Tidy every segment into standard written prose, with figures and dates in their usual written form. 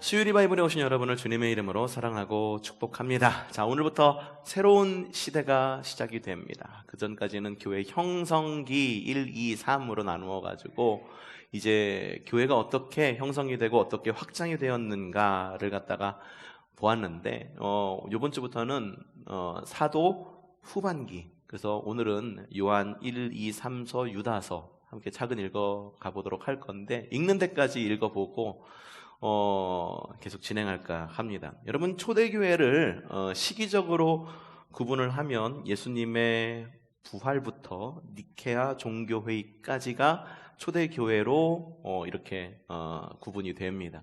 수요일 바이블에 오신 여러분을 주님의 이름으로 사랑하고 축복합니다. 자, 오늘부터 새로운 시대가 시작이 됩니다. 그 전까지는 교회 형성기 1, 2, 3으로 나누어 가지고 이제 교회가 어떻게 형성이 되고 어떻게 확장이 되었는가를 갖다가 보았는데 이번 주부터는 사도 후반기, 그래서 오늘은 요한 1, 2, 3서 유다서 함께 차근 읽어가 보도록 할 건데, 읽는 데까지 읽어보고 계속 진행할까 합니다. 여러분, 초대교회를 시기적으로 구분을 하면 예수님의 부활부터 니케아 종교회의까지가 초대교회로 이렇게 구분이 됩니다.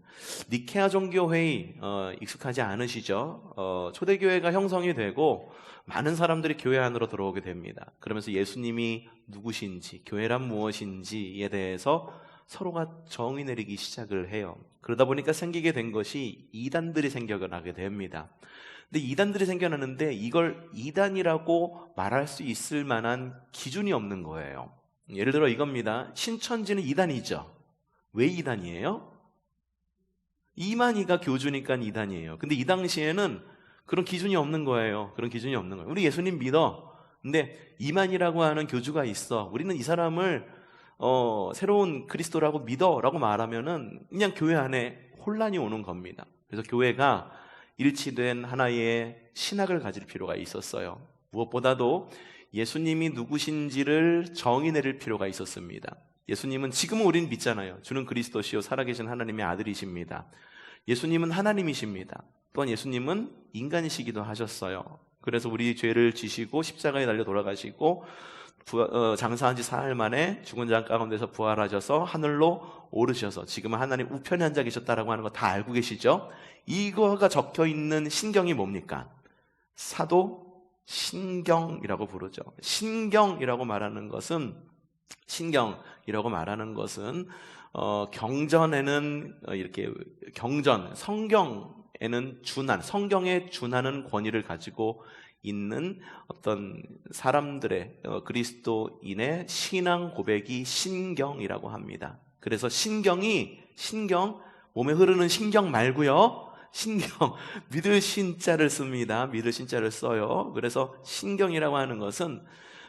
니케아 종교회의 익숙하지 않으시죠? 초대교회가 형성이 되고 많은 사람들이 교회 안으로 들어오게 됩니다. 그러면서 예수님이 누구신지, 교회란 무엇인지에 대해서 서로가 정의 내리기 시작을 해요. 그러다 보니까 생기게 된 것이 이단들이 생겨나게 됩니다. 근데 이단들이 생겨나는데 이걸 이단이라고 말할 수 있을 만한 기준이 없는 거예요. 예를 들어 이겁니다. 신천지는 이단이죠. 왜 이단이에요? 이만희가 교주니까 이단이에요. 근데 이 당시에는 그런 기준이 없는 거예요. 그런 기준이 없는 거예요. 우리 예수님 믿어. 근데 이만희라고 하는 교주가 있어. 우리는 이 사람을 새로운 그리스도라고 믿어라고 말하면은 그냥 교회 안에 혼란이 오는 겁니다. 그래서 교회가 일치된 하나의 신학을 가질 필요가 있었어요. 무엇보다도 예수님이 누구신지를 정의 내릴 필요가 있었습니다. 예수님은, 지금은 우리는 믿잖아요. 주는 그리스도시요 살아계신 하나님의 아들이십니다. 예수님은 하나님이십니다. 또한 예수님은 인간이시기도 하셨어요. 그래서 우리 죄를 지시고 십자가에 달려 돌아가시고 장사한 지 사흘 만에 죽은 자 가운데서 부활하셔서 하늘로 오르셔서 지금은 하나님 우편에 앉아 계셨다라고 하는 거 다 알고 계시죠? 이거가 적혀 있는 신경이 뭡니까? 사도 신경이라고 부르죠. 신경이라고 말하는 것은 경전에는 이렇게 성경에는 성경에 준하는 권위를 가지고 있는 어떤 사람들의 그리스도인의 신앙 고백이 신경이라고 합니다. 그래서 신경, 몸에 흐르는 신경 말고요. 신경, 믿을 신자를 씁니다. 믿을 신자를 써요. 그래서 신경이라고 하는 것은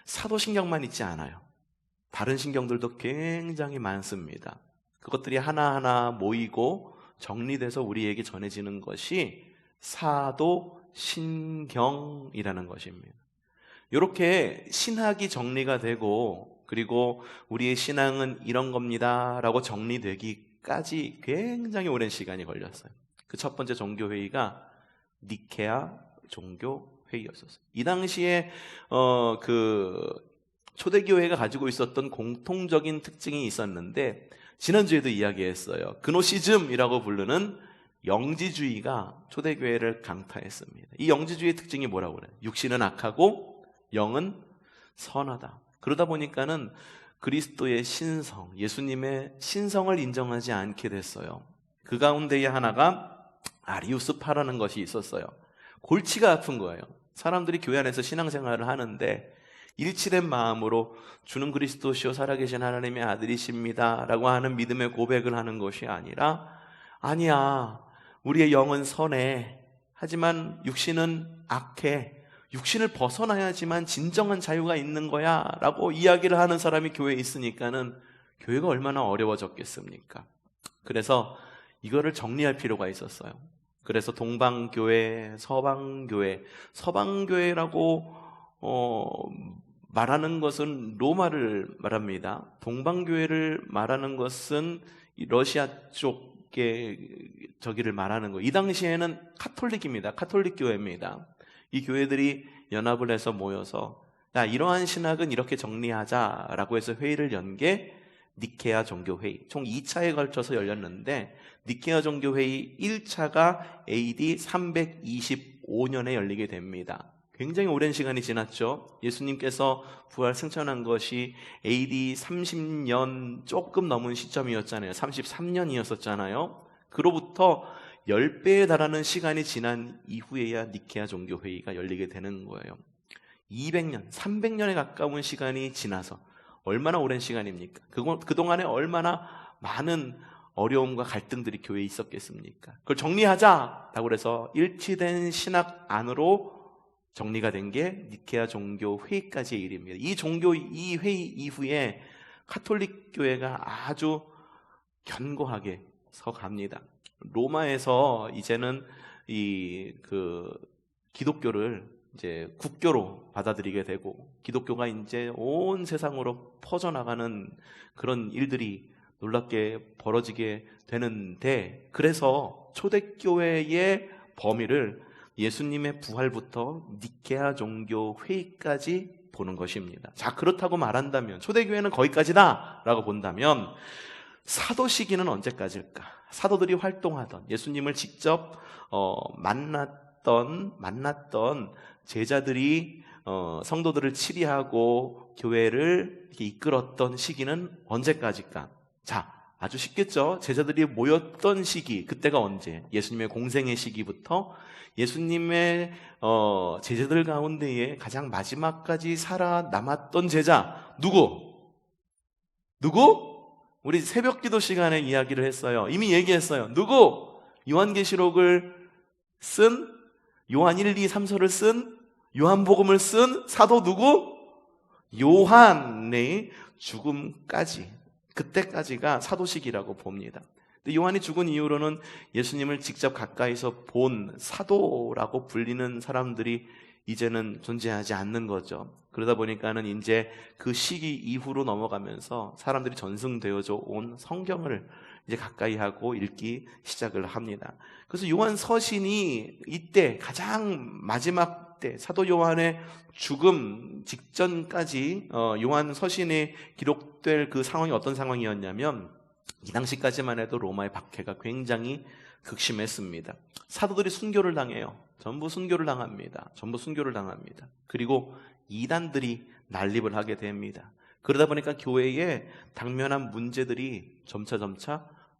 사도신경만 있지 않아요. 다른 신경들도 굉장히 많습니다. 그것들이 하나하나 모이고 정리돼서 우리에게 전해지는 것이 사도신경이라는 것입니다. 이렇게 신학이 정리가 되고, 그리고 우리의 신앙은 이런 겁니다 라고 정리되기까지 굉장히 오랜 시간이 걸렸어요. 그 첫 번째 종교회의가 니케아 종교회의였었어요. 이 당시에 그 초대교회가 가지고 있었던 공통적인 특징이 있었는데, 지난주에도 이야기했어요. 그노시즘이라고 부르는 영지주의가 초대교회를 강타했습니다. 이 영지주의의 특징이 뭐라고 그래요? 육신은 악하고 영은 선하다. 그러다 보니까는 그리스도의 신성, 예수님의 신성을 인정하지 않게 됐어요. 그 가운데에 하나가 아리우스파라는 것이 있었어요. 골치가 아픈 거예요. 사람들이 교회 안에서 신앙생활을 하는데 일치된 마음으로 주는 그리스도시요 살아계신 하나님의 아들이십니다 라고 하는 믿음의 고백을 하는 것이 아니라, 아니야, 우리의 영은 선해, 하지만 육신은 악해, 육신을 벗어나야지만 진정한 자유가 있는 거야 라고 이야기를 하는 사람이 교회에 있으니까는 교회가 얼마나 어려워졌겠습니까? 그래서 이거를 정리할 필요가 있었어요. 그래서 동방교회, 서방교회라고 말하는 것은 로마를 말합니다. 동방교회를 말하는 것은 러시아 쪽의 저기를 말하는 거예요. 이 당시에는 카톨릭입니다. 카톨릭 교회입니다. 이 교회들이 연합을 해서 모여서, 야, 이러한 신학은 이렇게 정리하자라고 해서 회의를 연 게 니케아 종교회의. 총 2차에 걸쳐서 열렸는데, 니케아 종교회의 1차가 AD 325년에 열리게 됩니다. 굉장히 오랜 시간이 지났죠. 예수님께서 부활 승천한 것이 AD 30년 조금 넘은 시점이었잖아요. 33년이었었잖아요. 그로부터 10배에 달하는 시간이 지난 이후에야 니케아 종교회의가 열리게 되는 거예요. 200년, 300년에 가까운 시간이 지나서, 얼마나 오랜 시간입니까? 그동안에 얼마나 많은 어려움과 갈등들이 교회에 있었겠습니까? 그걸 정리하자라고 그래서 일치된 신학 안으로 정리가 된 게 니케아 종교 회의까지의 일입니다. 이 회의 이후에 카톨릭 교회가 아주 견고하게 서갑니다. 로마에서 이제는 기독교를 이제 국교로 받아들이게 되고 기독교가 이제 온 세상으로 퍼져나가는 그런 일들이 놀랍게 벌어지게 되는데, 그래서 초대교회의 범위를 예수님의 부활부터 니케아 종교 회의까지 보는 것입니다. 자, 그렇다고 말한다면 초대교회는 거기까지다 라고 본다면 사도 시기는 언제까지일까? 사도들이 활동하던, 예수님을 직접 만났던 제자들이 성도들을 치리하고 교회를 이렇게 이끌었던 시기는 언제까지일까? 자, 아주 쉽겠죠? 제자들이 모였던 시기, 그때가 언제? 예수님의 공생의 시기부터 예수님의 제자들 가운데에 가장 마지막까지 살아남았던 제자, 누구? 우리 새벽 기도 시간에 이야기를 했어요. 이미 얘기했어요. 누구? 요한계시록을 쓴, 요한 1, 2, 3서를 쓴, 요한복음을 쓴 사도 누구? 요한의 죽음까지, 그때까지가 사도시기라고 봅니다. 근데 요한이 죽은 이후로는 예수님을 직접 가까이서 본 사도라고 불리는 사람들이 이제는 존재하지 않는 거죠. 그러다 보니까는 이제 그 시기 이후로 넘어가면서 사람들이 전승되어져 온 성경을 이제 가까이 하고 읽기 시작을 합니다. 그래서 요한 서신이 이때 가장 마지막 때, 사도 요한의 죽음 직전까지 요한 서신에 기록될 그 상황이 어떤 상황이었냐면, 이 당시까지만 해도 로마의 박해가 굉장히 극심했습니다. 사도들이 순교를 당해요. 전부 순교를 당합니다. 그리고 이단들이 난립을 하게 됩니다. 그러다 보니까 교회에 당면한 문제들이 점차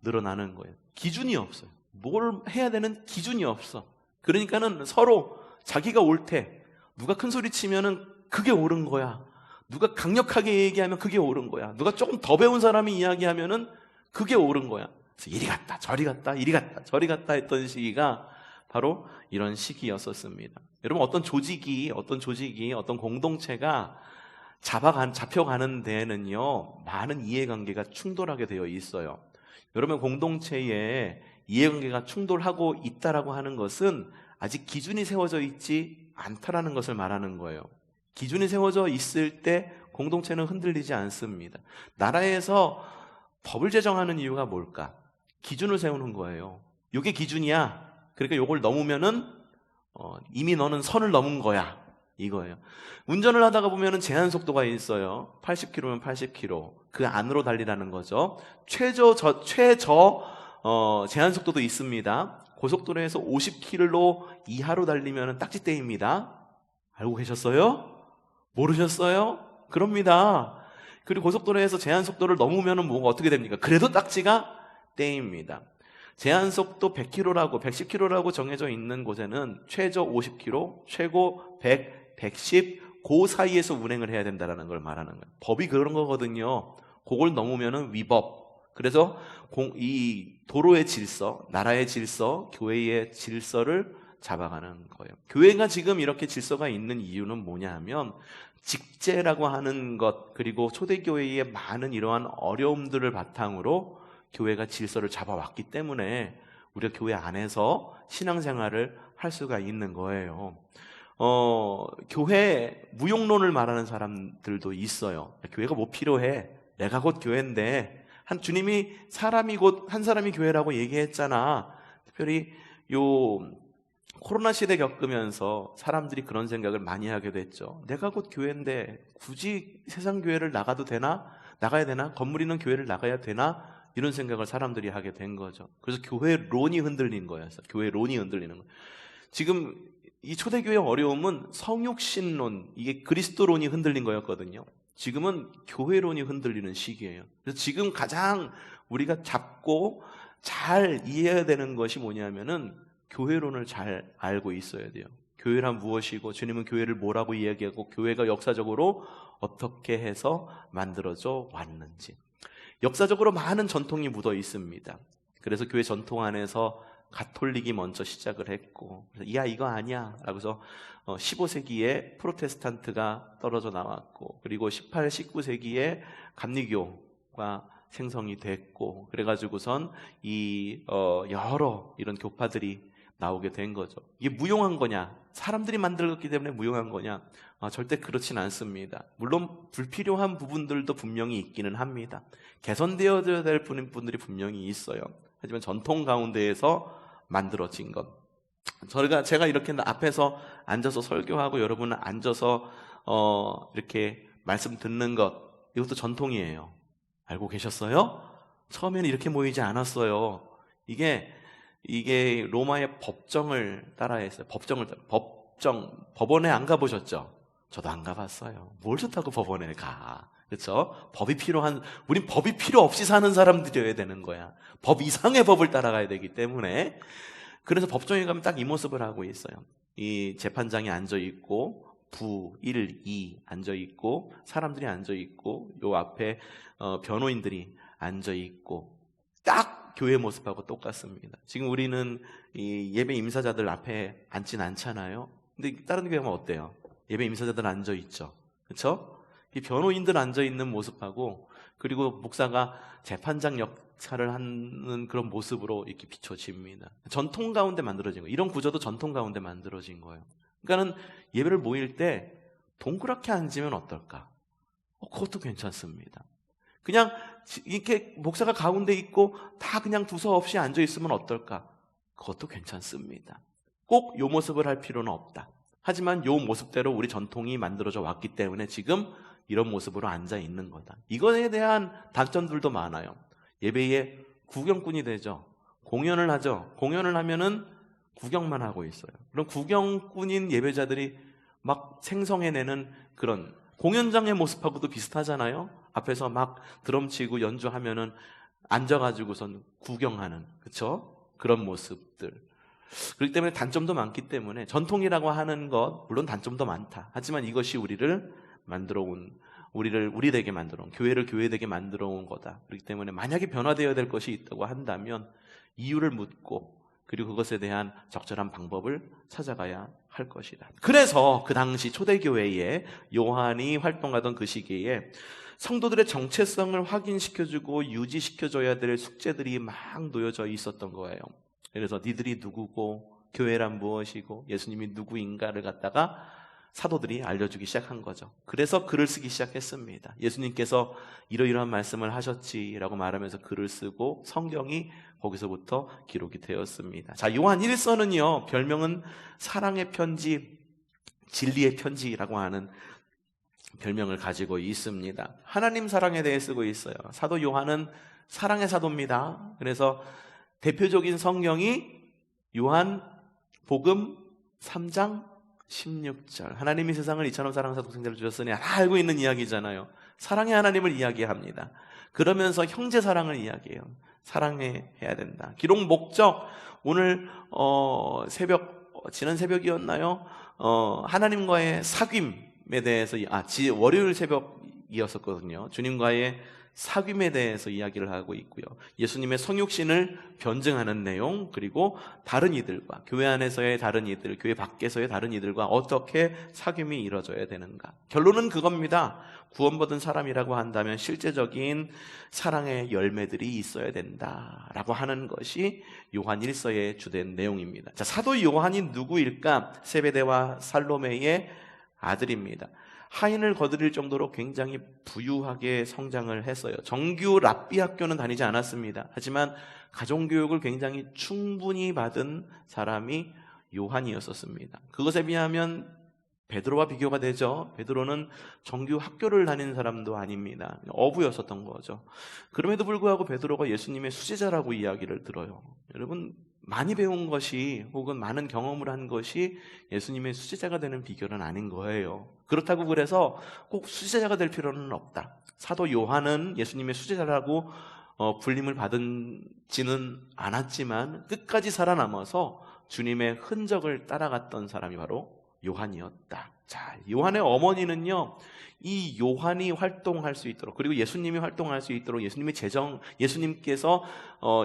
늘어나는 거예요. 기준이 없어요. 뭘 해야 되는 기준이 없어. 그러니까는 서로 자기가 옳대. 누가 큰 소리 치면은 그게 옳은 거야. 누가 강력하게 얘기하면 그게 옳은 거야. 누가 조금 더 배운 사람이 이야기하면은 그게 옳은 거야. 그래서 이리 갔다 저리 갔다 이리 갔다 저리 갔다 했던 시기가 바로 이런 시기였었습니다. 여러분, 어떤 조직이 어떤 공동체가 잡혀가는 데에는요, 많은 이해관계가 충돌하게 되어 있어요. 여러분, 공동체에 이해관계가 충돌하고 있다라고 하는 것은 아직 기준이 세워져 있지 않다라는 것을 말하는 거예요. 기준이 세워져 있을 때 공동체는 흔들리지 않습니다. 나라에서 법을 제정하는 이유가 뭘까? 기준을 세우는 거예요. 이게 기준이야. 그러니까 이걸 넘으면은 이미 너는 선을 넘은 거야, 이거예요. 운전을 하다가 보면은 제한 속도가 있어요. 80km면 80km. 그 안으로 달리라는 거죠. 최저 제한 속도도 있습니다. 고속도로에서 50km 이하로 달리면 딱지떼입니다. 알고 계셨어요? 모르셨어요? 그럽니다. 그리고 고속도로에서 제한 속도를 넘으면 뭐가 어떻게 됩니까? 그래도 딱지가 떼입니다. 제한 속도 110km라고 정해져 있는 곳에는 최저 50km, 최고 100, 110, 그 사이에서 운행을 해야 된다는 걸 말하는 거예요. 법이 그런 거거든요. 그걸 넘으면 위법. 그래서 이 도로의 질서, 나라의 질서, 교회의 질서를 잡아가는 거예요. 교회가 지금 이렇게 질서가 있는 이유는 뭐냐 하면, 직제라고 하는 것, 그리고 초대교회의 많은 이러한 어려움들을 바탕으로 교회가 질서를 잡아왔기 때문에 우리가 교회 안에서 신앙생활을 할 수가 있는 거예요. 교회 무용론을 말하는 사람들도 있어요. 교회가 뭐 필요해? 내가 곧 교회인데, 주님이 사람이 곧 한 사람이 교회라고 얘기했잖아. 특별히 코로나 시대 겪으면서 사람들이 그런 생각을 많이 하게 됐죠. 내가 곧 교회인데 굳이 세상 교회를 나가야 되나? 건물 있는 교회를 나가야 되나? 이런 생각을 사람들이 하게 된 거죠. 그래서 교회론이 흔들린 거였어요. 교회론이 흔들리는 거예요. 지금 이 초대교회의 어려움은 성육신론, 이게 그리스도론이 흔들린 거였거든요. 지금은 교회론이 흔들리는 시기예요. 그래서 지금 가장 우리가 잡고 잘 이해해야 되는 것이 뭐냐면은 교회론을 잘 알고 있어야 돼요. 교회란 무엇이고, 주님은 교회를 뭐라고 이야기하고, 교회가 역사적으로 어떻게 해서 만들어져 왔는지. 역사적으로 많은 전통이 묻어 있습니다. 그래서 교회 전통 안에서 가톨릭이 먼저 시작을 했고, 그래서 야 이거 아니야 라고 해서 15세기에 프로테스탄트가 떨어져 나왔고, 그리고 18, 19세기에 감리교가 생성이 됐고, 그래가지고선 여러 이런 교파들이 나오게 된 거죠. 이게 무용한 거냐? 사람들이 만들었기 때문에 무용한 거냐? 절대 그렇진 않습니다. 물론 불필요한 부분들도 분명히 있기는 합니다. 개선되어야 될 분들이 분명히 있어요. 하지만 전통 가운데에서 만들어진 것. 제가 이렇게 앞에서 앉아서 설교하고 여러분은 앉아서 이렇게 말씀 듣는 것, 이것도 전통이에요. 알고 계셨어요? 처음에는 이렇게 모이지 않았어요. 이게 로마의 법정을 따라했어요. 법원에 안 가보셨죠? 저도 안 가봤어요. 뭘 좋다고 법원에 가? 그렇죠? 우린 법이 필요 없이 사는 사람들이어야 되는 거야. 법 이상의 법을 따라가야 되기 때문에. 그래서 법정에 가면 딱 이 모습을 하고 있어요. 이 재판장이 앉아 있고, 부, 1, 2 앉아 있고, 사람들이 앉아 있고, 요 앞에 변호인들이 앉아 있고, 딱 교회 모습하고 똑같습니다. 지금 우리는 이 예배 임사자들 앞에 앉진 않잖아요. 근데 다른 교회 가면 어때요? 예배 임사자들 앉아 있죠. 그렇죠? 이 변호인들 앉아 있는 모습하고, 그리고 목사가 재판장 역할을 하는 그런 모습으로 이렇게 비춰집니다. 전통 가운데 만들어진 거예요. 이런 구조도 전통 가운데 만들어진 거예요. 그러니까는 예배를 모일 때 동그랗게 앉으면 어떨까? 그것도 괜찮습니다. 그냥 이렇게 목사가 가운데 있고 다 그냥 두서없이 앉아 있으면 어떨까? 그것도 괜찮습니다. 꼭 요 모습을 할 필요는 없다. 하지만 요 모습대로 우리 전통이 만들어져 왔기 때문에 지금 이런 모습으로 앉아 있는 거다. 이거에 대한 단점들도 많아요. 예배에 구경꾼이 되죠. 공연을 하죠. 공연을 하면은 구경만 하고 있어요. 그럼 구경꾼인 예배자들이 막 생성해내는 그런 공연장의 모습하고도 비슷하잖아요. 앞에서 막 드럼 치고 연주하면은 앉아가지고선 구경하는, 그렇죠? 그런 모습들. 그렇기 때문에 단점도 많기 때문에 전통이라고 하는 것, 물론 단점도 많다. 하지만 이것이 우리를 우리에게 만들어 온, 교회를 교회되게 만들어 온 거다. 그렇기 때문에 만약에 변화되어야 될 것이 있다고 한다면 이유를 묻고, 그리고 그것에 대한 적절한 방법을 찾아가야 할 것이다. 그래서 그 당시 초대교회에 요한이 활동하던 그 시기에 성도들의 정체성을 확인시켜주고 유지시켜줘야 될 숙제들이 막 놓여져 있었던 거예요. 그래서 니들이 누구고 교회란 무엇이고 예수님이 누구인가를 갖다가 사도들이 알려주기 시작한 거죠. 그래서 글을 쓰기 시작했습니다. 예수님께서 이러이러한 말씀을 하셨지라고 말하면서 글을 쓰고 성경이 거기서부터 기록이 되었습니다. 자, 요한 1서는요, 별명은 사랑의 편지, 진리의 편지라고 하는 별명을 가지고 있습니다. 하나님 사랑에 대해 쓰고 있어요. 사도 요한은 사랑의 사도입니다. 그래서 대표적인 성경이 요한 복음 3장 16절. 하나님이 세상을 이처럼 사랑하사 독생자를 주셨으니 다 알고 있는 이야기잖아요. 사랑의 하나님을 이야기합니다. 그러면서 형제 사랑을 이야기해요. 사랑해야 된다. 기록 목적, 오늘 지난 새벽이었나요? 하나님과의 사귐에 대해서, 월요일 새벽이었었거든요. 주님과의 사귐에 대해서 이야기를 하고 있고요. 예수님의 성육신을 변증하는 내용, 그리고 다른 이들과, 교회 안에서의 다른 이들, 교회 밖에서의 다른 이들과 어떻게 사귐이 이루어져야 되는가. 결론은 그겁니다. 구원받은 사람이라고 한다면 실제적인 사랑의 열매들이 있어야 된다라고 하는 것이 요한 1서의 주된 내용입니다. 자, 사도 요한이 누구일까? 세베대와 살로메의 아들입니다. 하인을 거느릴 정도로 굉장히 부유하게 성장을 했어요. 정규 랍비 학교는 다니지 않았습니다. 하지만 가정교육을 굉장히 충분히 받은 사람이 요한이었었습니다. 그것에 비하면 베드로와 비교가 되죠. 베드로는 정규 학교를 다닌 사람도 아닙니다. 어부였었던 거죠. 그럼에도 불구하고 베드로가 예수님의 수제자라고 이야기를 들어요. 여러분, 많이 배운 것이 혹은 많은 경험을 한 것이 예수님의 수제자가 되는 비결은 아닌 거예요. 그렇다고 그래서 꼭 수제자가 될 필요는 없다. 사도 요한은 예수님의 수제자라고 불림을 받지는 않았지만 끝까지 살아남아서 주님의 흔적을 따라갔던 사람이 바로 요한이었다. 자, 요한의 어머니는요, 이 요한이 활동할 수 있도록, 그리고 예수님이 활동할 수 있도록, 예수님께서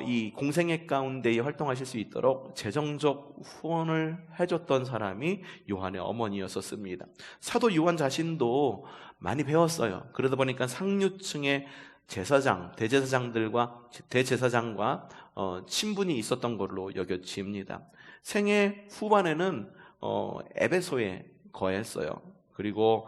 이 공생애 가운데 활동하실 수 있도록 재정적 후원을 해줬던 사람이 요한의 어머니였었습니다. 사도 요한 자신도 많이 배웠어요. 그러다 보니까 상류층의 대제사장과 친분이 있었던 걸로 여겨집니다. 생애 후반에는 에베소에 거했어요. 그리고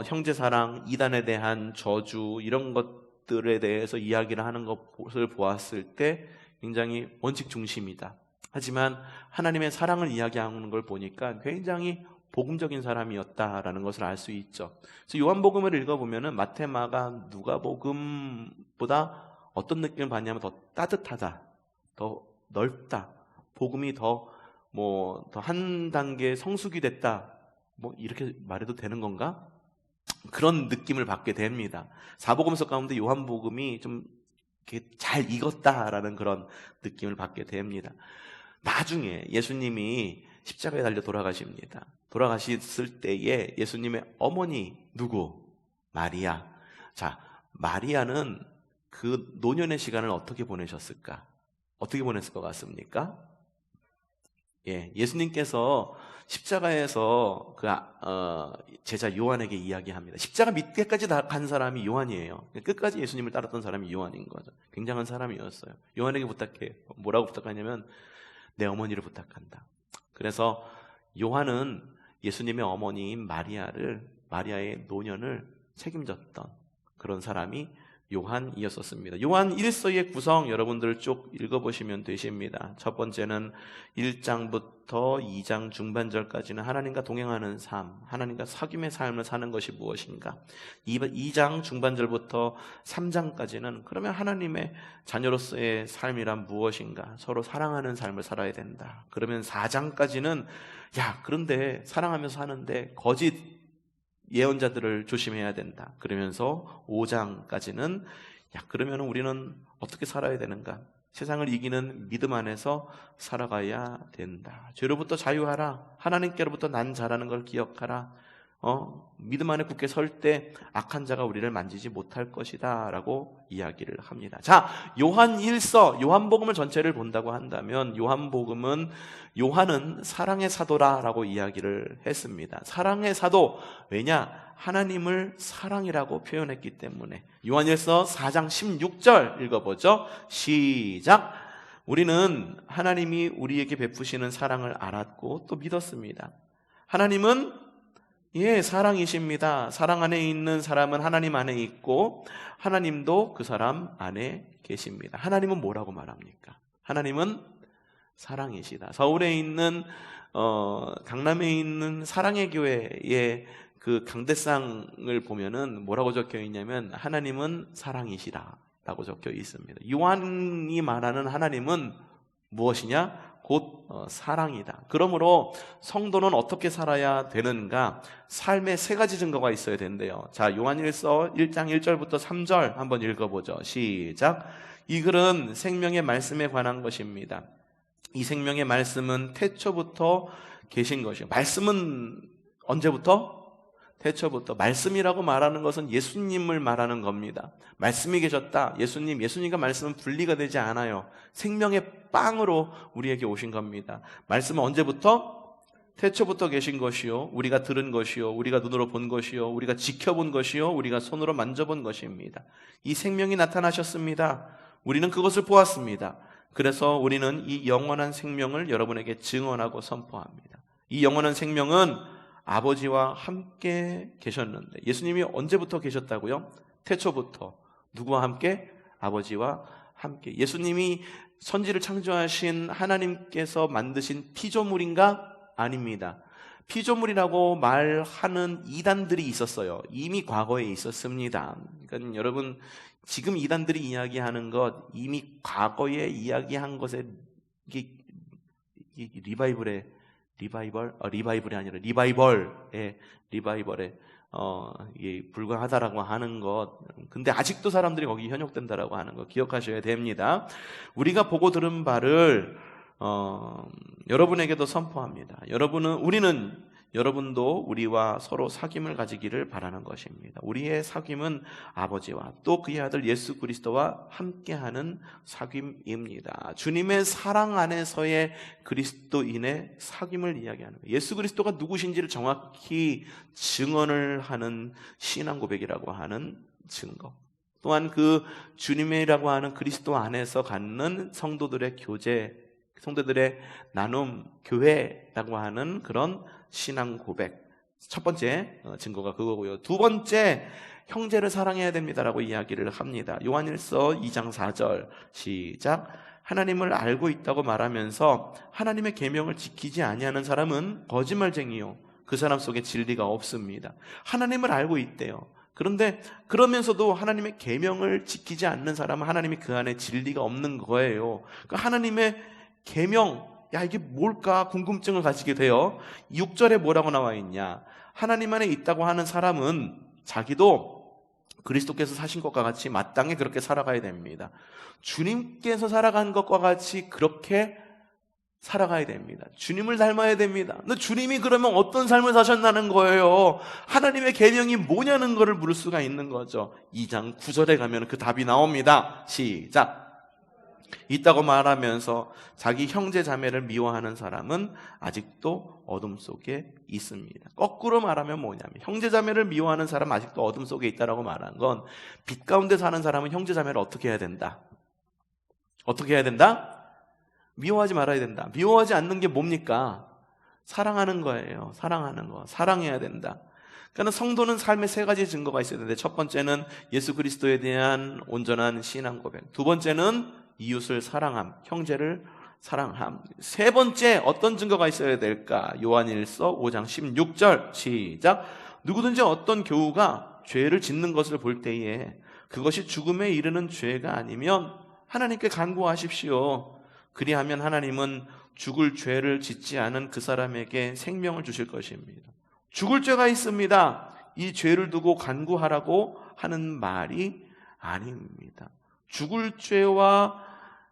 형제사랑, 이단에 대한 저주, 이런 것들에 대해서 이야기를 하는 것을 보았을 때 굉장히 원칙 중심이다. 하지만 하나님의 사랑을 이야기하는 걸 보니까 굉장히 복음적인 사람이었다라는 것을 알 수 있죠. 그래서 요한복음을 읽어보면은 마태, 마가, 누가복음보다 어떤 느낌을 받냐면 더 따뜻하다, 더 넓다, 복음이 더 한 단계 성숙이 됐다, 이렇게 말해도 되는 건가? 그런 느낌을 받게 됩니다. 사복음서 가운데 요한복음이 좀 이렇게 잘 익었다라는 그런 느낌을 받게 됩니다. 나중에 예수님이 십자가에 달려 돌아가십니다. 돌아가셨을 때에 예수님의 어머니 누구? 마리아. 자, 마리아는 그 노년의 시간을 어떻게 보내셨을까? 어떻게 보냈을 것 같습니까? 예수님께서 십자가에서 제자 요한에게 이야기합니다. 십자가 밑에까지 간 사람이 요한이에요. 끝까지 예수님을 따랐던 사람이 요한인 거죠. 굉장한 사람이었어요. 요한에게 부탁해. 뭐라고 부탁하냐면 내 어머니를 부탁한다. 그래서 요한은 예수님의 어머니인 마리아의 노년을 책임졌던 그런 사람이 요한이었었습니다. 요한 1서의 구성 여러분들 쭉 읽어보시면 되십니다. 첫 번째는 1장부터 2장 중반절까지는 하나님과 동행하는 삶, 하나님과 사귐의 삶을 사는 것이 무엇인가. 2장 중반절부터 3장까지는 그러면 하나님의 자녀로서의 삶이란 무엇인가, 서로 사랑하는 삶을 살아야 된다. 그러면 4장까지는 그런데 사랑하면서 사는데 거짓 예언자들을 조심해야 된다. 그러면서 5장까지는 그러면 우리는 어떻게 살아야 되는가? 세상을 이기는 믿음 안에서 살아가야 된다. 죄로부터 자유하라. 하나님께로부터 난 자라는 걸 기억하라. 믿음 안에 굳게 설 때 악한 자가 우리를 만지지 못할 것이다 라고 이야기를 합니다. 자, 요한 1서, 요한복음을 전체를 본다고 한다면 요한은 사랑의 사도라고 이야기를 했습니다. 사랑의 사도, 왜냐? 하나님을 사랑이라고 표현했기 때문에. 요한 1서 4장 16절 읽어보죠. 시작. 우리는 하나님이 우리에게 베푸시는 사랑을 알았고 또 믿었습니다. 하나님은 사랑이십니다. 사랑 안에 있는 사람은 하나님 안에 있고 하나님도 그 사람 안에 계십니다. 하나님은 뭐라고 말합니까? 하나님은 사랑이시다. 서울에 있는 강남에 있는 사랑의 교회의 그 강대상을 보면은 뭐라고 적혀 있냐면 하나님은 사랑이시라라고 적혀 있습니다. 요한이 말하는 하나님은 무엇이냐? 곧 사랑이다. 그러므로 성도는 어떻게 살아야 되는가? 삶의 세 가지 증거가 있어야 된대요. 자, 요한일서 1장 1절부터 3절 한번 읽어보죠. 시작. 이 글은 생명의 말씀에 관한 것입니다. 이 생명의 말씀은 태초부터 계신 것이요. 말씀은 언제부터? 태초부터. 말씀이라고 말하는 것은 예수님을 말하는 겁니다. 말씀이 계셨다. 예수님과 말씀은 분리가 되지 않아요. 생명의 빵으로 우리에게 오신 겁니다. 말씀은 언제부터? 태초부터 계신 것이요, 우리가 들은 것이요, 우리가 눈으로 본 것이요, 우리가 지켜본 것이요, 우리가 손으로 만져본 것입니다. 이 생명이 나타나셨습니다. 우리는 그것을 보았습니다. 그래서 우리는 이 영원한 생명을 여러분에게 증언하고 선포합니다. 이 영원한 생명은 아버지와 함께 계셨는데, 예수님이 언제부터 계셨다고요? 태초부터. 누구와 함께? 아버지와 함께. 예수님이 선지를 창조하신 하나님께서 만드신 피조물인가? 아닙니다. 피조물이라고 말하는 이단들이 있었어요. 이미 과거에 있었습니다. 그러니까 여러분, 지금 이단들이 이야기하는 것, 이미 과거에 이야기한 것에 리바이벌에 불과하다라고 하는 것, 근데 아직도 사람들이 거기 현혹된다라고 하는 거 기억하셔야 됩니다. 우리가 보고 들은 바를 여러분에게도 선포합니다. 우리는 여러분도 우리와 서로 사귐을 가지기를 바라는 것입니다. 우리의 사귐은 아버지와 또 그의 아들 예수 그리스도와 함께하는 사귐입니다. 주님의 사랑 안에서의 그리스도인의 사귐을 이야기하는 거예요. 예수 그리스도가 누구신지를 정확히 증언을 하는 신앙 고백이라고 하는 증거, 또한 그 주님이라고 하는 그리스도 안에서 갖는 성도들의 교제, 성도들의 나눔, 교회라고 하는 그런 신앙 고백. 첫 번째 증거가 그거고요. 두 번째, 형제를 사랑해야 됩니다라고 이야기를 합니다. 요한일서 2장 4절 시작. 하나님을 알고 있다고 말하면서 하나님의 계명을 지키지 아니하는 사람은 거짓말쟁이요, 그 사람 속에 진리가 없습니다. 하나님을 알고 있대요. 그런데 그러면서도 하나님의 계명을 지키지 않는 사람은 하나님이 그 안에 진리가 없는 거예요. 그러니까 하나님의 계명, 야 이게 뭘까 궁금증을 가지게 돼요. 6절에 뭐라고 나와 있냐? 하나님 안에 있다고 하는 사람은 자기도 그리스도께서 사신 것과 같이 마땅히 그렇게 살아가야 됩니다. 주님께서 살아간 것과 같이 그렇게 살아가야 됩니다. 주님을 닮아야 됩니다. 근데 주님이 그러면 어떤 삶을 사셨나는 거예요. 하나님의 계명이 뭐냐는 것을 물을 수가 있는 거죠. 2장 9절에 가면 그 답이 나옵니다. 시작. 있다고 말하면서 자기 형제 자매를 미워하는 사람은 아직도 어둠 속에 있습니다. 거꾸로 말하면 뭐냐면, 형제 자매를 미워하는 사람은 아직도 어둠 속에 있다라고 말한 건, 빛 가운데 사는 사람은 형제 자매를 어떻게 해야 된다? 어떻게 해야 된다? 미워하지 말아야 된다. 미워하지 않는 게 뭡니까? 사랑하는 거예요. 사랑하는 거. 사랑해야 된다. 그러니까 성도는 삶의 세 가지 증거가 있어야 되는데, 첫 번째는 예수 그리스도에 대한 온전한 신앙 고백, 두 번째는 이웃을 사랑함, 형제를 사랑함, 세 번째 어떤 증거가 있어야 될까? 요한일서 5장 16절 시작. 누구든지 어떤 교우가 죄를 짓는 것을 볼 때에 그것이 죽음에 이르는 죄가 아니면 하나님께 간구하십시오. 그리하면 하나님은 죽을 죄를 짓지 않은 그 사람에게 생명을 주실 것입니다. 죽을 죄가 있습니다. 이 죄를 두고 간구하라고 하는 말이 아닙니다. 죽을 죄와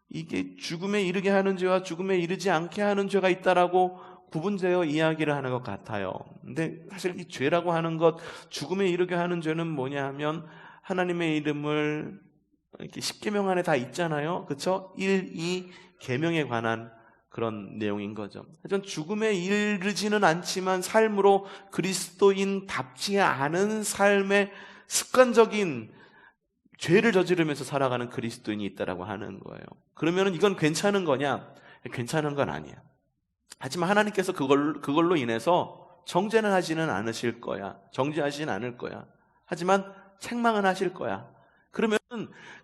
이게 죽음에 이르게 하는 죄와 죽음에 이르지 않게 하는 죄가 있다라고 구분되어 이야기를 하는 것 같아요. 근데 사실 이 죄라고 하는 것, 죽음에 이르게 하는 죄는 뭐냐 하면, 하나님의 이름을 이렇게 10계명 안에 다 있잖아요. 그렇죠? 1, 2 계명에 관한 그런 내용인 거죠. 하여튼 죽음에 이르지는 않지만 삶으로 그리스도인답지 않은 삶의 습관적인 죄를 저지르면서 살아가는 그리스도인이 있다라고 하는 거예요. 그러면 이건 괜찮은 거냐? 괜찮은 건 아니야. 하지만 하나님께서 그걸로 인해서 정죄는 하지는 않으실 거야. 정죄하지는 않을 거야. 하지만 책망은 하실 거야. 그러면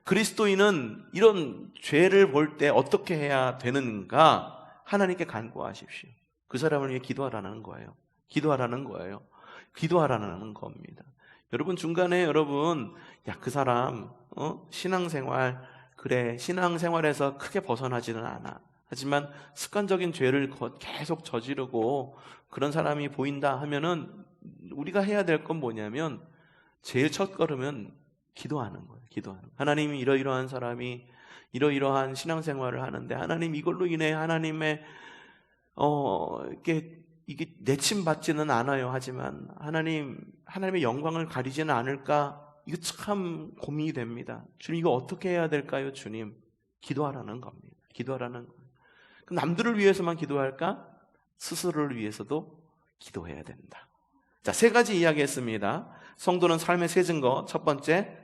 그리스도인은 이런 죄를 볼 때 어떻게 해야 되는가? 하나님께 간구하십시오. 그 사람을 위해 기도하라는 거예요. 기도하라는 거예요. 기도하라는 겁니다. 여러분, 중간에 야, 그 사람 신앙생활, 그래, 신앙생활에서 크게 벗어나지는 않아. 하지만 습관적인 죄를 계속 저지르고 그런 사람이 보인다 하면은 우리가 해야 될 건 뭐냐면, 제일 첫 걸음은 기도하는 거예요. 기도하는 거예요. 하나님이 이러이러한 사람이 이러이러한 신앙생활을 하는데, 하나님 이걸로 인해 하나님의 이게 내침받지는 않아요. 하지만 하나님의 영광을 가리지는 않을까? 이거 참 고민이 됩니다. 주님, 이거 어떻게 해야 될까요? 주님, 기도하라는 겁니다. 기도하라는 거예요. 그럼 남들을 위해서만 기도할까? 스스로를 위해서도 기도해야 된다. 자, 세 가지 이야기했습니다. 성도는 삶의 세 증거. 첫 번째,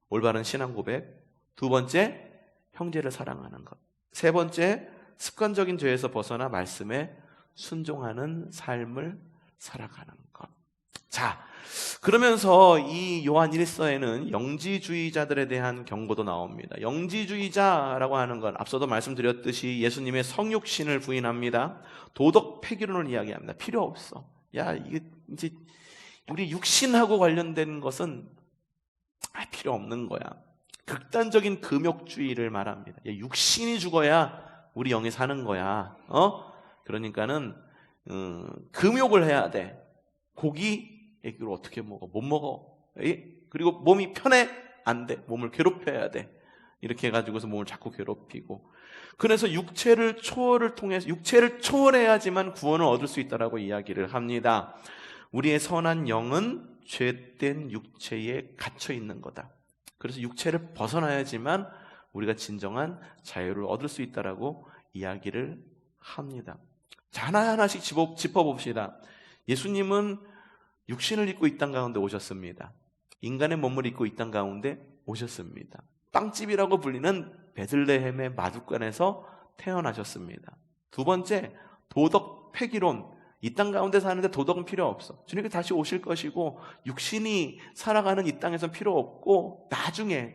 올바른 신앙 고백. 두 번째, 형제를 사랑하는 것. 세 번째, 습관적인 죄에서 벗어나 말씀에 순종하는 삶을 살아가는 것. 자, 그러면서 이 요한 1서에는 영지주의자들에 대한 경고도 나옵니다. 영지주의자라고 하는 건 앞서도 말씀드렸듯이 예수님의 성육신을 부인합니다. 도덕 폐기론을 이야기합니다. 필요 없어. 야, 이게 이제 우리 육신하고 관련된 것은 필요 없는 거야. 극단적인 금욕주의를 말합니다. 야, 육신이 죽어야 우리 영이 사는 거야. 그러니까는 금욕을 해야 돼. 고기 이걸 어떻게 먹어? 못 먹어. 그리고 몸이 편해? 안 돼. 몸을 괴롭혀야 돼. 이렇게 해가지고서 몸을 자꾸 괴롭히고, 그래서 육체를 통해서 육체를 초월해야지만 구원을 얻을 수 있다라고 이야기를 합니다. 우리의 선한 영은 죄된 육체에 갇혀 있는 거다. 그래서 육체를 벗어나야지만 우리가 진정한 자유를 얻을 수 있다라고 이야기를 합니다. 자, 하나하나씩 짚어봅시다. 예수님은 육신을 입고 이 땅 가운데 오셨습니다. 인간의 몸을 입고 이 땅 가운데 오셨습니다. 빵집이라고 불리는 베들레헴의 마두간에서 태어나셨습니다. 두 번째, 도덕 폐기론. 이 땅 가운데 사는데 도덕은 필요 없어. 주님께 다시 오실 것이고 육신이 살아가는 이 땅에선 필요 없고 나중에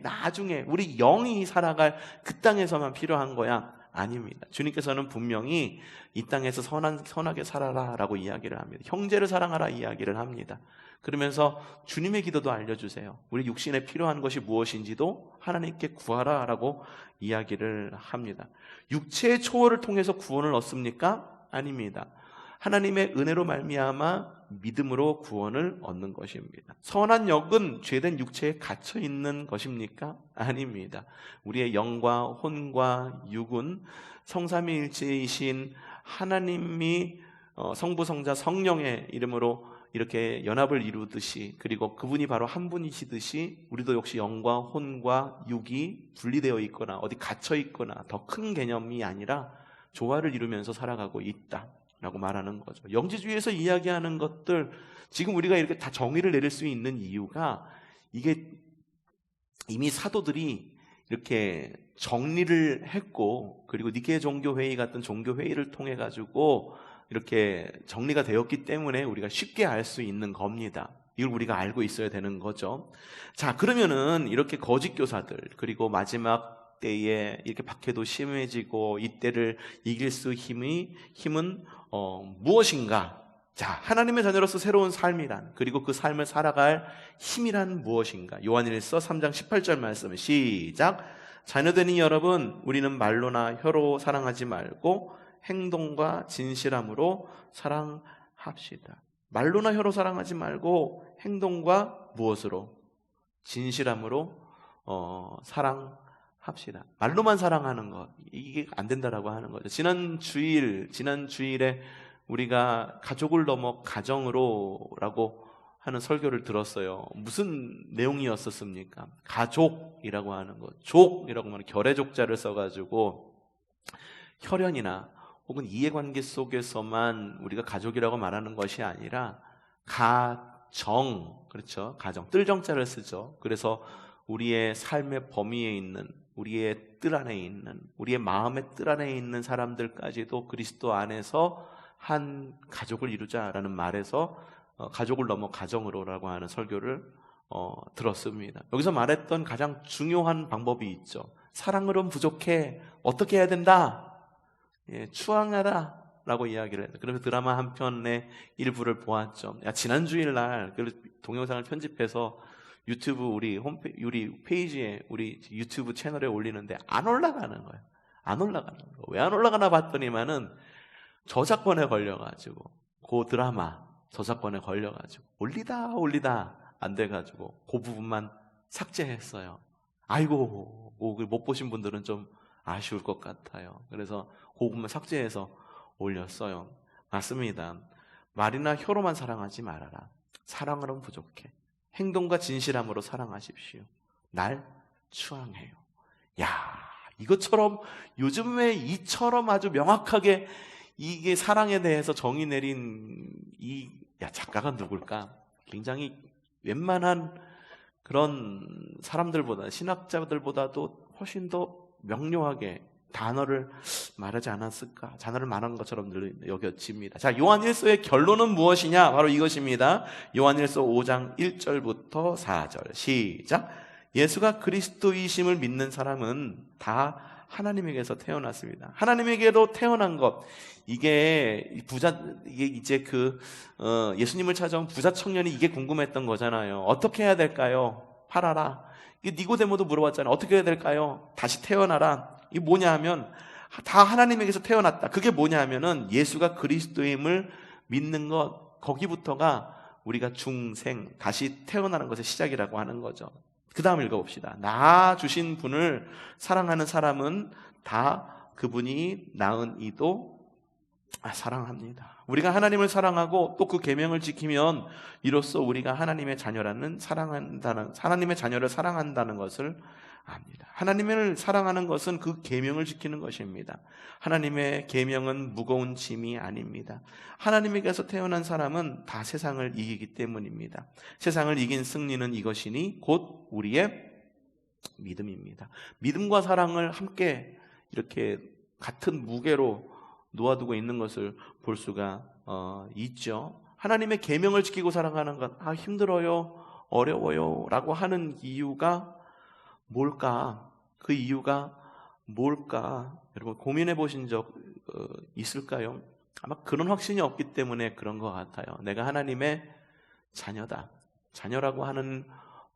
우리 영이 살아갈 그 땅에서만 필요한 거야. 아닙니다. 주님께서는 분명히 이 땅에서 선하게 살아라 라고 이야기를 합니다. 형제를 사랑하라 이야기를 합니다. 그러면서 주님의 기도도 알려주세요. 우리 육신에 필요한 것이 무엇인지도 하나님께 구하라 라고 이야기를 합니다. 육체의 초월을 통해서 구원을 얻습니까? 아닙니다. 하나님의 은혜로 말미암아 믿음으로 구원을 얻는 것입니다. 선한 영은 죄된 육체에 갇혀 있는 것입니까? 아닙니다. 우리의 영과 혼과 육은 성삼위일체이신 하나님이 성부, 성자, 성령의 이름으로 이렇게 연합을 이루듯이, 그리고 그분이 바로 한 분이시듯이 우리도 역시 영과 혼과 육이 분리되어 있거나 어디 갇혀 있거나 더 큰 개념이 아니라 조화를 이루면서 살아가고 있다 라고 말하는 거죠. 영지주의에서 이야기하는 것들, 지금 우리가 이렇게 다 정의를 내릴 수 있는 이유가, 이게 이미 사도들이 이렇게 정리를 했고, 그리고 니케 종교회의 같은 종교회의를 통해 가지고 이렇게 정리가 되었기 때문에 우리가 쉽게 알 수 있는 겁니다. 이걸 우리가 알고 있어야 되는 거죠. 자, 그러면은 이렇게 거짓 교사들, 그리고 마지막 때에 이렇게 박해도 심해지고 이때를 이길 수 힘은 무엇인가? 자, 하나님의 자녀로서 새로운 삶이란, 그리고 그 삶을 살아갈 힘이란 무엇인가? 요한일서 3장 18절 말씀 시작. 자녀되니 여러분, 우리는 말로나 혀로 사랑하지 말고 행동과 진실함으로 사랑합시다. 말로나 혀로 사랑하지 말고 행동과 무엇으로? 진실함으로 사랑합시다. 말로만 사랑하는 것, 이게 안 된다라고 하는 거죠. 지난 주일에 우리가 가족을 넘어 가정으로라고 하는 설교를 들었어요. 무슨 내용이었었습니까? 가족이라고 하는 것, 족이라고 하는 결의족자를 써가지고 혈연이나 혹은 이해관계 속에서만 우리가 가족이라고 말하는 것이 아니라 가정, 그렇죠? 가정, 뜰정자를 쓰죠. 그래서 우리의 삶의 범위에 있는, 우리의 뜰 안에 있는, 우리의 마음의 뜰 안에 있는 사람들까지도 그리스도 안에서 한 가족을 이루자라는 말에서 가족을 넘어 가정으로라고 하는 설교를 들었습니다. 여기서 말했던 가장 중요한 방법이 있죠. 사랑으로는 부족해. 어떻게 해야 된다? 추앙하라 라고 이야기를 해요. 그래서 드라마 한 편의 일부를 보았죠. 지난 주일날 동영상을 편집해서 유튜브 우리 페이지에, 우리 유튜브 채널에 올리는데 안 올라가는 거예요. 안 올라가는 거예요. 왜 안 올라가나 봤더니만은 저작권에 걸려가지고, 그 드라마 저작권에 걸려가지고 올리다 안 돼가지고 그 부분만 삭제했어요. 아이고, 못 보신 분들은 좀 아쉬울 것 같아요. 그래서 그 부분만 삭제해서 올렸어요. 맞습니다. 말이나 혀로만 사랑하지 말아라. 사랑으로는 부족해. 행동과 진실함으로 사랑하십시오. 날 추앙해요. 야, 이것처럼 요즘에 이처럼 아주 명확하게 이게 사랑에 대해서 정의 내린 작가가 누굴까? 굉장히 웬만한 그런 사람들보다, 신학자들보다도 훨씬 더 명료하게 단어를 말하지 않았을까? 단어를 말한 것처럼 늘 여겨집니다. 자, 요한일서의 결론은 무엇이냐? 바로 이것입니다. 요한일서 5장 1절부터 4절 시작. 예수가 그리스도이심을 믿는 사람은 다 하나님에게서 태어났습니다. 하나님에게로 태어난 것, 이게 이제 예수님을 찾아온 부자 청년이 이게 궁금했던 거잖아요. 어떻게 해야 될까요? 팔아라. 니고데모도 물어봤잖아요. 어떻게 해야 될까요? 다시 태어나라. 이게 뭐냐 하면 다 하나님에게서 태어났다. 그게 뭐냐 하면은 예수가 그리스도임을 믿는 것, 거기부터가 우리가 중생, 다시 태어나는 것의 시작이라고 하는 거죠. 그 다음 읽어봅시다. 나 주신 분을 사랑하는 사람은 다 그분이 낳은 이도 사랑합니다. 우리가 하나님을 사랑하고 또 그 계명을 지키면 이로써 우리가 하나님의 자녀라는 하나님의 자녀를 사랑한다는 것을 압니다. 하나님을 사랑하는 것은 그 계명을 지키는 것입니다. 하나님의 계명은 무거운 짐이 아닙니다. 하나님에게서 태어난 사람은 다 세상을 이기기 때문입니다. 세상을 이긴 승리는 이것이니 곧 우리의 믿음입니다. 믿음과 사랑을 함께 이렇게 같은 무게로 놓아두고 있는 것을 볼 수가 있죠. 하나님의 계명을 지키고 살아가는 것, 힘들어요, 어려워요 라고 하는 이유가 뭘까? 그 이유가 뭘까? 여러분 고민해 보신 적 있을까요? 아마 그런 확신이 없기 때문에 그런 것 같아요. 내가 하나님의 자녀다, 자녀라고 하는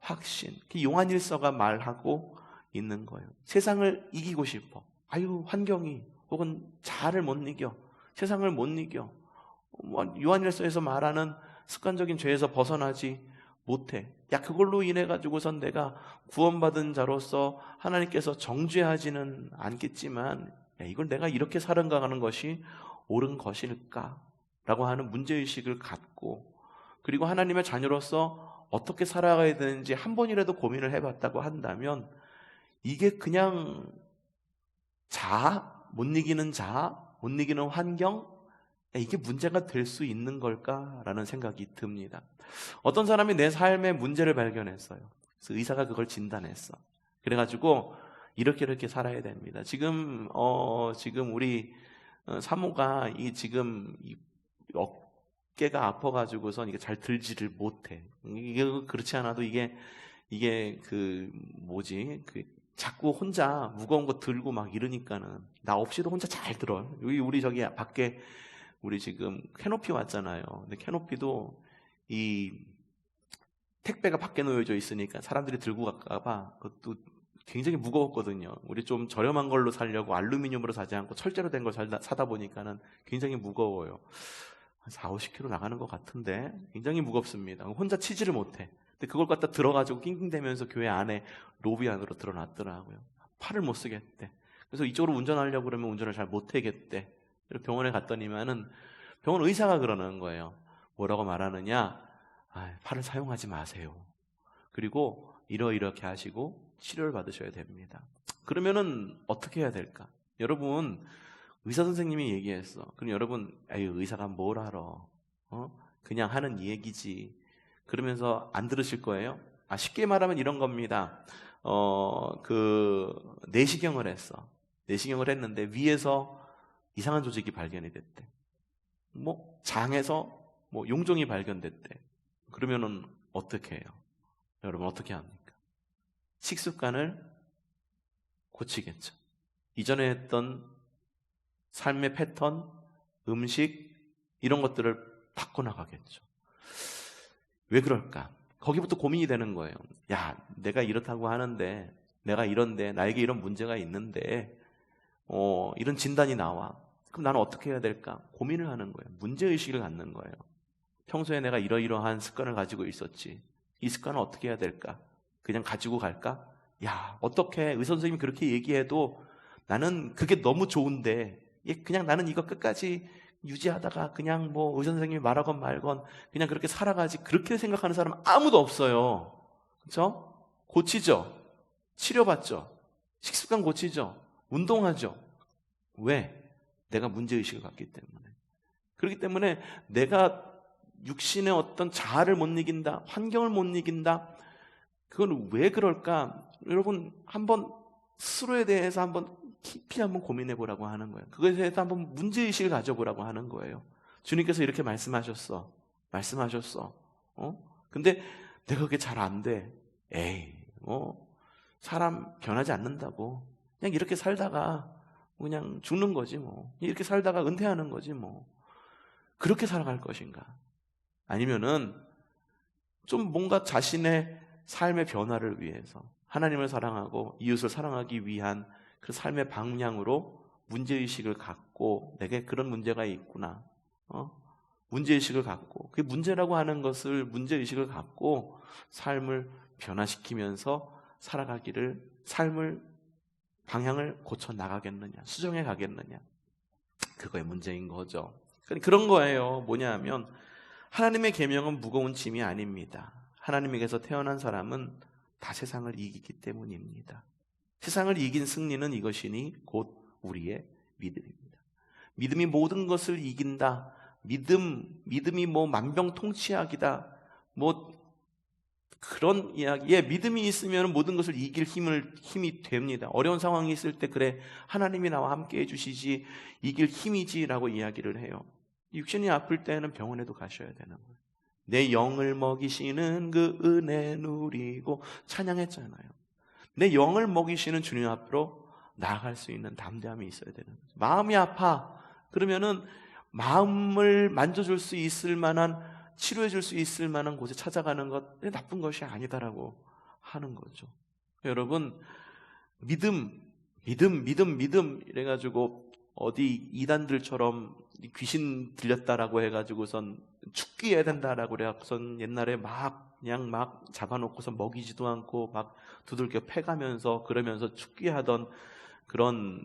확신. 요한일서가 말하고 있는 거예요. 세상을 이기고 싶어. 환경이 혹은 자아를 못 이겨, 세상을 못 이겨, 요한일서에서 말하는 습관적인 죄에서 벗어나지 못해. 그걸로 인해 가지고선 내가 구원받은 자로서 하나님께서 정죄하지는 않겠지만 이걸 내가 이렇게 살아가는 것이 옳은 것일까? 라고 하는 문제의식을 갖고, 그리고 하나님의 자녀로서 어떻게 살아가야 되는지 한 번이라도 고민을 해봤다고 한다면 이게 그냥 못 이기는 못 이기는 환경, 이게 문제가 될 수 있는 걸까라는 생각이 듭니다. 어떤 사람이 내 삶의 문제를 발견했어요. 그래서 의사가 그걸 진단했어. 그래가지고 이렇게 살아야 됩니다. 지금 우리 사모가 지금 어깨가 아파가지고선 이게 잘 들지를 못해. 이게 그렇지 않아도 이게 자꾸 혼자 무거운 거 들고 막 이러니까는 나 없이도 혼자 잘 들어요. 우리 저기 밖에 우리 지금 캐노피 왔잖아요. 근데 캐노피도 이 택배가 밖에 놓여져 있으니까 사람들이 들고 갈까봐 그것도 굉장히 무거웠거든요. 우리 좀 저렴한 걸로 사려고 알루미늄으로 사지 않고 철제로 된 걸 사다 보니까는 굉장히 무거워요. 한 40-50kg 나가는 것 같은데 굉장히 무겁습니다. 혼자 치지를 못해. 근데 그걸 갖다 들어가지고 낑낑대면서 교회 안에 로비 안으로 들어놨더라고요. 팔을 못 쓰겠대. 그래서 이쪽으로 운전하려고 그러면 운전을 잘 못하겠대. 병원에 갔더니만은 병원 의사가 그러는 거예요. 뭐라고 말하느냐? 팔을 사용하지 마세요. 그리고 이렇게 하시고 치료를 받으셔야 됩니다. 그러면은 어떻게 해야 될까? 여러분, 의사 선생님이 얘기했어. 그럼 여러분, 의사가 뭘 알아? 그냥 하는 얘기지. 그러면서 안 들으실 거예요? 쉽게 말하면 이런 겁니다. 내시경을 했어. 내시경을 했는데 위에서 이상한 조직이 발견이 됐대. 장에서 용종이 발견됐대. 그러면은 어떻게 해요? 여러분 어떻게 합니까? 식습관을 고치겠죠. 이전에 했던 삶의 패턴, 음식 이런 것들을 바꿔나가겠죠. 왜 그럴까? 거기부터 고민이 되는 거예요. 내가 이렇다고 하는데, 내가 이런데, 나에게 이런 문제가 있는데 이런 진단이 나와. 그럼 나는 어떻게 해야 될까? 고민을 하는 거예요. 문제의식을 갖는 거예요. 평소에 내가 이러이러한 습관을 가지고 있었지. 이 습관을 어떻게 해야 될까? 그냥 가지고 갈까? 어떻게 의사 선생님이 그렇게 얘기해도 나는 그게 너무 좋은데 그냥 나는 이거 끝까지 유지하다가 그냥 의사 선생님이 말하건 말건 그냥 그렇게 살아가지. 그렇게 생각하는 사람은 아무도 없어요. 그렇죠? 고치죠. 치료받죠. 식습관 고치죠. 운동하죠. 왜? 내가 문제의식을 갖기 때문에. 그렇기 때문에 내가 육신의 어떤 자아를 못 이긴다, 환경을 못 이긴다. 그건 왜 그럴까? 여러분 한번 스스로에 대해서 한번 깊이 한번 고민해 보라고 하는 거예요. 그것에 대해서 한번 문제의식을 가져보라고 하는 거예요. 주님께서 이렇게 말씀하셨어. 근데 내가 그게 잘 안 돼. 사람 변하지 않는다고. 그냥 이렇게 살다가 그냥 죽는 거지 이렇게 살다가 은퇴하는 거지 그렇게 살아갈 것인가? 아니면은 좀 뭔가 자신의 삶의 변화를 위해서 하나님을 사랑하고 이웃을 사랑하기 위한 그 삶의 방향으로 문제의식을 갖고 내게 그런 문제가 있구나. 문제의식을 갖고 그게 문제라고 하는 것을 문제의식을 갖고 삶을 변화시키면서 살아가기를, 삶을 방향을 고쳐 나가겠느냐, 수정해 가겠느냐, 그거의 문제인 거죠. 그런 거예요. 뭐냐 하면 하나님의 계명은 무거운 짐이 아닙니다. 하나님에게서 태어난 사람은 다 세상을 이기기 때문입니다. 세상을 이긴 승리는 이것이니 곧 우리의 믿음입니다. 믿음이 모든 것을 이긴다. 믿음이 뭐 만병통치약이다. 뭐 그런 이야기. 믿음이 있으면 모든 것을 이길 힘이 됩니다. 어려운 상황이 있을 때 그래 하나님이 나와 함께 해주시지 이길 힘이지라고 이야기를 해요. 육신이 아플 때는 병원에도 가셔야 되는 거예요. 내 영을 먹이시는 그 은혜 누리고 찬양했잖아요. 내 영을 먹이시는 주님 앞으로 나아갈 수 있는 담대함이 있어야 되는 거죠. 마음이 아파 그러면은 마음을 만져줄 수 있을 만한, 치료해 줄 수 있을 만한 곳에 찾아가는 것 나쁜 것이 아니다라고 하는 거죠. 여러분, 믿음 이래가지고 어디 이단들처럼 귀신 들렸다라고 해가지고선 축기해야 된다라고 그래갖고선 옛날에 그냥 막 잡아놓고서 먹이지도 않고 막 두들겨 패가면서 그러면서 축기하던 그런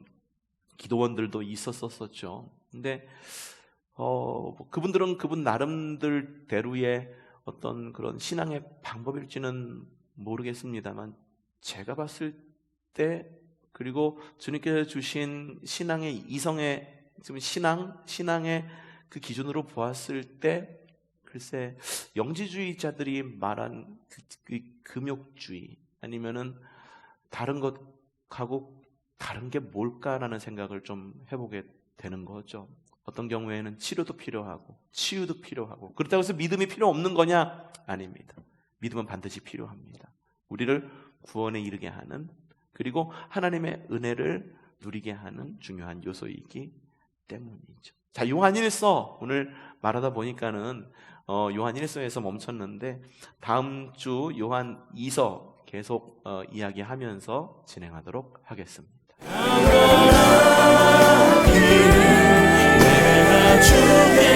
기도원들도 있었었죠. 근데 그분들은 그분 나름대로의 어떤 그런 신앙의 방법일지는 모르겠습니다만, 제가 봤을 때, 그리고 주님께서 주신 신앙의 이성의 신앙의 그 기준으로 보았을 때, 글쎄 영지주의자들이 말한 그 금욕주의 아니면은 다른 것하고 다른 게 뭘까라는 생각을 좀 해보게 되는 거죠. 어떤 경우에는 치료도 필요하고 치유도 필요하고, 그렇다고 해서 믿음이 필요 없는 거냐? 아닙니다. 믿음은 반드시 필요합니다. 우리를 구원에 이르게 하는, 그리고 하나님의 은혜를 누리게 하는 중요한 요소이기 때문이죠. 자, 요한일서 오늘 말하다 보니까는 요한일서에서 멈췄는데 다음 주 요한 2서 계속 이야기하면서 진행하도록 하겠습니다. 주의